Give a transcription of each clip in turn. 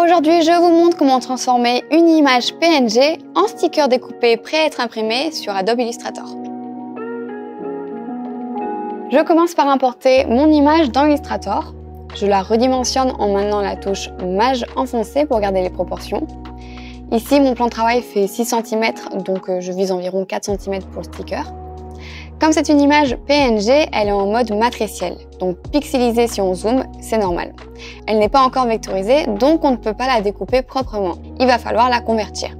Aujourd'hui, je vous montre comment transformer une image PNG en sticker découpé prêt à être imprimé sur Adobe Illustrator. Je commence par importer mon image dans Illustrator. Je la redimensionne en maintenant la touche Maj enfoncée pour garder les proportions. Ici, mon plan de travail fait 6 cm, donc je vise environ 4 cm pour le sticker. Comme c'est une image PNG, elle est en mode matriciel, donc pixelisée si on zoome, c'est normal. Elle n'est pas encore vectorisée, donc on ne peut pas la découper proprement. Il va falloir la convertir.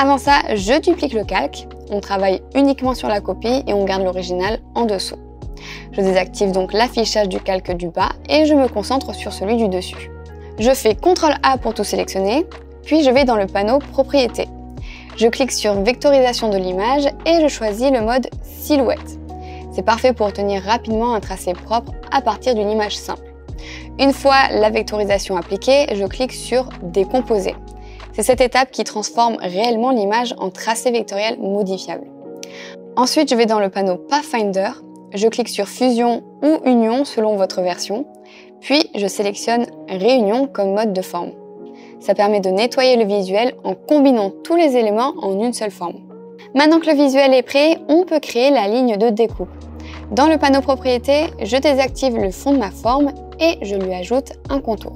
Avant ça, je duplique le calque, on travaille uniquement sur la copie et on garde l'original en dessous. Je désactive donc l'affichage du calque du bas et je me concentre sur celui du dessus. Je fais CTRL-A pour tout sélectionner, puis je vais dans le panneau Propriétés. Je clique sur Vectorisation de l'image et je choisis le mode Silhouette. C'est parfait pour obtenir rapidement un tracé propre à partir d'une image simple. Une fois la vectorisation appliquée, je clique sur Décomposer. C'est cette étape qui transforme réellement l'image en tracé vectoriel modifiable. Ensuite, je vais dans le panneau Pathfinder. Je clique sur Fusion ou Union selon votre version, puis je sélectionne Réunion comme mode de forme. Ça permet de nettoyer le visuel en combinant tous les éléments en une seule forme. Maintenant que le visuel est prêt, on peut créer la ligne de découpe. Dans le panneau Propriétés, je désactive le fond de ma forme et je lui ajoute un contour.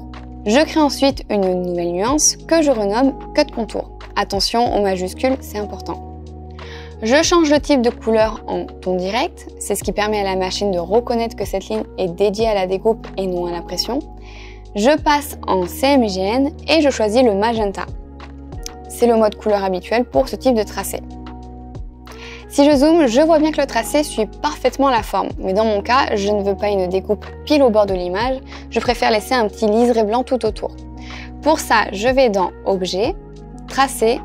Je crée ensuite une nouvelle nuance que je renomme Cut Contour. Attention aux majuscules, c'est important. Je change le type de couleur en ton direct, c'est ce qui permet à la machine de reconnaître que cette ligne est dédiée à la découpe et non à la pression. Je passe en CMYN et je choisis le magenta. C'est le mode couleur habituel pour ce type de tracé. Si je zoome, je vois bien que le tracé suit parfaitement la forme, mais dans mon cas, je ne veux pas une découpe pile au bord de l'image, je préfère laisser un petit liseré blanc tout autour. Pour ça, je vais dans Objet, Tracé,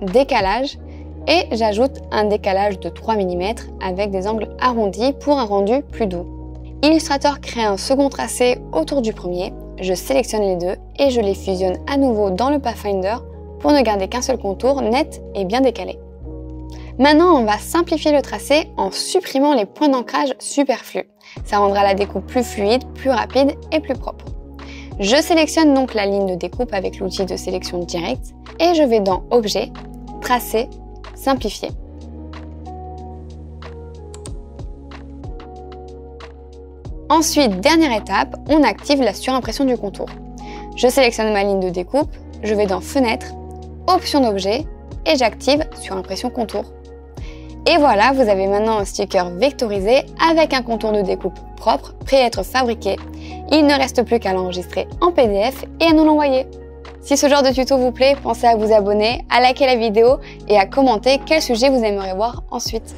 Décalage, et j'ajoute un décalage de 3 mm avec des angles arrondis pour un rendu plus doux. Illustrator crée un second tracé autour du premier, je sélectionne les deux et je les fusionne à nouveau dans le Pathfinder pour ne garder qu'un seul contour net et bien décalé. Maintenant, on va simplifier le tracé en supprimant les points d'ancrage superflus. Ça rendra la découpe plus fluide, plus rapide et plus propre. Je sélectionne donc la ligne de découpe avec l'outil de sélection directe et je vais dans Objet, Tracé, Simplifier. Ensuite, dernière étape, on active la surimpression du contour. Je sélectionne ma ligne de découpe, je vais dans Fenêtre, Option d'objet et j'active Surimpression contour. Et voilà, vous avez maintenant un sticker vectorisé avec un contour de découpe propre, prêt à être fabriqué. Il ne reste plus qu'à l'enregistrer en PDF et à nous l'envoyer. Si ce genre de tuto vous plaît, pensez à vous abonner, à liker la vidéo et à commenter quel sujet vous aimeriez voir ensuite.